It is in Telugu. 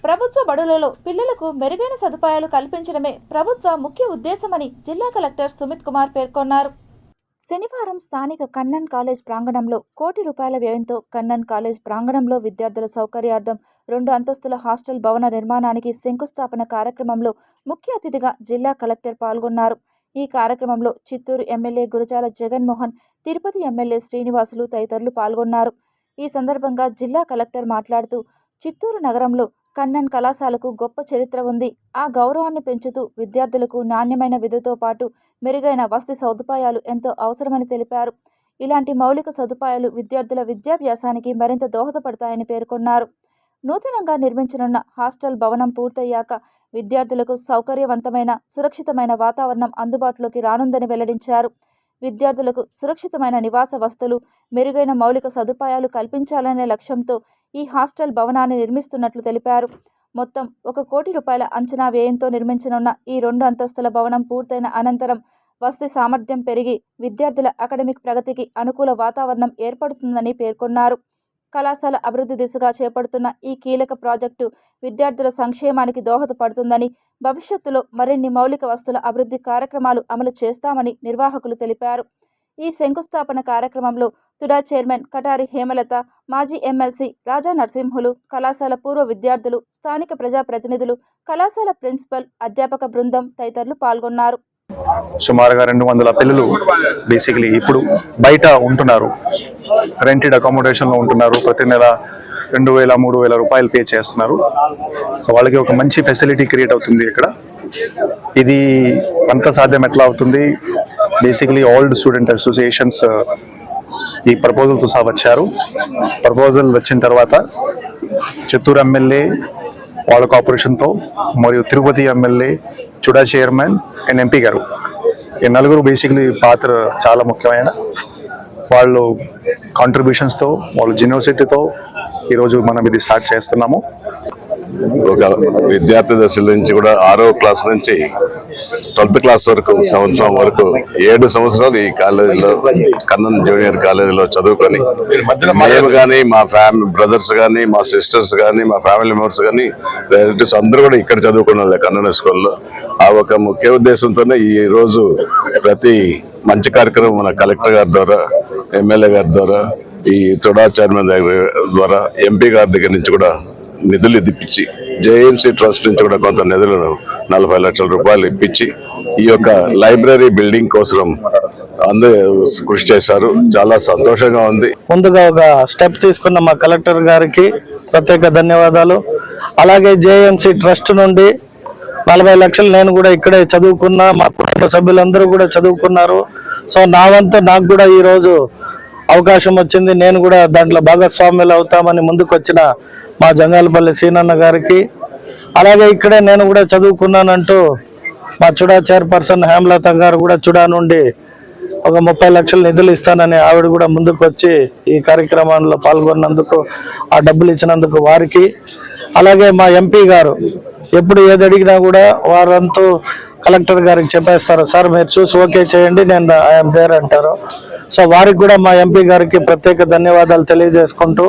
ప్రభుత్వ బడులలో పిల్లలకు మెరుగైన సదుపాయాలు కల్పించడమే ప్రభుత్వ ముఖ్య ఉద్దేశమని జిల్లా కలెక్టర్ సుమిత్ కుమార్ పేర్కొన్నారు. శనివారం స్థానిక కన్నన్ కాలేజ్ ప్రాంగణంలో కోటి రూపాయల వ్యయంతో కన్నన్ కాలేజ్ ప్రాంగణంలో విద్యార్థుల సౌకర్యార్థం 2 అంతస్తుల హాస్టల్ భవన నిర్మాణానికి శంకుస్థాపన కార్యక్రమంలో ముఖ్య అతిథిగా జిల్లా కలెక్టర్ పాల్గొన్నారు. ఈ కార్యక్రమంలో చిత్తూరు ఎమ్మెల్యే గురజాల జగన్మోహన్, తిరుపతి ఎమ్మెల్యే శ్రీనివాసులు తదితరులు పాల్గొన్నారు. ఈ సందర్భంగా జిల్లా కలెక్టర్ మాట్లాడుతూ, చిత్తూరు నగరంలో కన్నన్ కళాశాలకు గొప్ప చరిత్ర ఉంది. ఆ గౌరవాన్ని పెంచుతూ విద్యార్థులకు నాణ్యమైన విద్యతో పాటు మెరుగైన వసతి సదుపాయాలు ఎంతో అవసరమని తెలిపారు. ఇలాంటి మౌలిక సదుపాయాలు విద్యార్థుల విద్యాభ్యాసానికి మరింత దోహదపడతాయని పేర్కొన్నారు. నూతనంగా నిర్మించనున్న హాస్టల్ భవనం పూర్తయ్యాక విద్యార్థులకు సౌకర్యవంతమైన, సురక్షితమైన వాతావరణం అందుబాటులోకి రానుందని వెల్లడించారు. విద్యార్థులకు సురక్షితమైన నివాస వసతులు, మెరుగైన మౌలిక సదుపాయాలు కల్పించాలనే లక్ష్యంతో ఈ హాస్టల్ భవనాన్ని నిర్మిస్తున్నట్లు తెలిపారు. మొత్తం 1 కోటి రూపాయల అంచనా వ్యయంతో నిర్మించనున్న ఈ 2 అంతస్తుల భవనం పూర్తయిన అనంతరం వసతి సామర్థ్యం పెరిగి విద్యార్థుల అకాడమిక్ ప్రగతికి అనుకూల వాతావరణం ఏర్పడుతుందని పేర్కొన్నారు. కళాశాల అభివృద్ధి దిశగా చేపడుతున్న ఈ కీలక ప్రాజెక్టు విద్యార్థుల సంక్షేమానికి దోహదపడుతుందని, భవిష్యత్తులో మరిన్ని మౌలిక వసతుల అభివృద్ధి కార్యక్రమాలు అమలు చేస్తామని నిర్వాహకులు తెలిపారు. ఈ శంకుస్థాపన కార్యక్రమంలో తుడా చైర్మన్ కటారి హేమలత, మాజీ ఎమ్మెల్సీ రాజా నరసింహులు, కళాశాల పూర్వ విద్యార్థులు, స్థానిక ప్రజాప్రతినిధులు, కళాశాల ప్రిన్సిపల్, అధ్యాపక బృందం తదితరులు పాల్గొన్నారు. సుమారుగా 200 పిల్లలు బేసికలీ ఇప్పుడు బయట ఉంటున్నారు, రెంటెడ్ అకామిడేషన్లో ఉంటున్నారు. ప్రతి నెల 2,000-3,000 రూపాయలు పే చేస్తున్నారు. సో వాళ్ళకి ఒక మంచి ఫెసిలిటీ క్రియేట్ అవుతుంది ఇక్కడ. ఇది అంత సాధ్యం ఎట్లా అవుతుంది? బేసికలీ ఓల్డ్ స్టూడెంట్ అసోసియేషన్స్ ఈ ప్రపోజల్తో సహా వచ్చారు. ప్రపోజల్ వచ్చిన తర్వాత చిత్తూరు ఎమ్మెల్యే వాళ్ళ కార్పొరేషన్తో మరియు Tirupati MLA, CHUDA chairman and MP గారు, ఈ నలుగురు బేసికలీ పాత్ర చాలా ముఖ్యమైన. వాళ్ళు కాంట్రిబ్యూషన్స్తో, వాళ్ళ జెన్యూసిటీతో ఈరోజు మనం ఇది స్టార్ట్ చేస్తున్నాము. ఒక విద్యార్థి దశ నుంచి కూడా 6వ క్లాస్ నుంచి 12th క్లాస్ వరకు, సంవత్సరం వరకు 7 సంవత్సరాలు ఈ కాలేజీలో, కన్నన్ జూనియర్ కాలేజీలో చదువుకొని మేము కానీ, మా బ్రదర్స్ కానీ, మా సిస్టర్స్ కానీ, మా ఫ్యామిలీ మెంబర్స్ కానీ, రిలేటివ్స్ అందరూ కూడా ఇక్కడ చదువుకున్న కన్నన్ స్కూల్లో. ఆ ఒక ముఖ్య ఉద్దేశంతోనే ఈ రోజు ప్రతి మంచి కార్యక్రమం మన కలెక్టర్ గారి ద్వారా, ఎమ్మెల్యే గారి ద్వారా, ఈ తుడా చైర్మన్ ద్వారా, ఎంపీ గారి దగ్గర నుంచి కూడా నిధులు ఇప్పించి, జేఎంసీ ట్రస్ట్ నుంచి కూడా కొంత నిధులను 40 లక్షల రూపాయలు ఇప్పించి ఈ యొక్క లైబ్రరీ బిల్డింగ్ కోసం అందరూ కృషి చేశారు. చాలా సంతోషంగా ఉంది. ముందుగా ఒక స్టెప్ తీసుకున్న మా కలెక్టర్ గారికి ప్రత్యేక ధన్యవాదాలు. అలాగే జేఎంసీ ట్రస్ట్ నుండి 40 లక్షలు నేను కూడా ఇక్కడే చదువుకున్నా, మా కుటుంబ సభ్యులందరూ కూడా చదువుకున్నారు. సో నా వంతు నాకు కూడా ఈరోజు అవకాశం వచ్చింది. నేను కూడా దాంట్లో భాగస్వామ్యులు అవుతామని ముందుకు వచ్చిన మా జంగాలపల్లి సీనన్న గారికి, అలాగే ఇక్కడే నేను కూడా చదువుకున్నానంటూ మా చుడా చైర్పర్సన్ హేమలత గారు కూడా చుడా నుండి ఒక 30 లక్షల నిధులు ఇస్తానని ఆవిడ కూడా ముందుకు వచ్చి ఈ కార్యక్రమంలో పాల్గొన్నందుకు, ఆ డబ్బులు ఇచ్చినందుకు వారికి, అలాగే మా ఎంపీ గారు ఎప్పుడు ఏది అడిగినా కూడా వారంతూ కలెక్టర్ గారికి చెప్పేస్తారు, సార్ మీరు చూసి ఓకే చేయండి, నేను ఐఎమ్ దేర్ అంటారు. సో వారికి కూడా మా ఎంపీ గారికి ప్రత్యేక ధన్యవాదాలు తెలియజేసుకుంటూ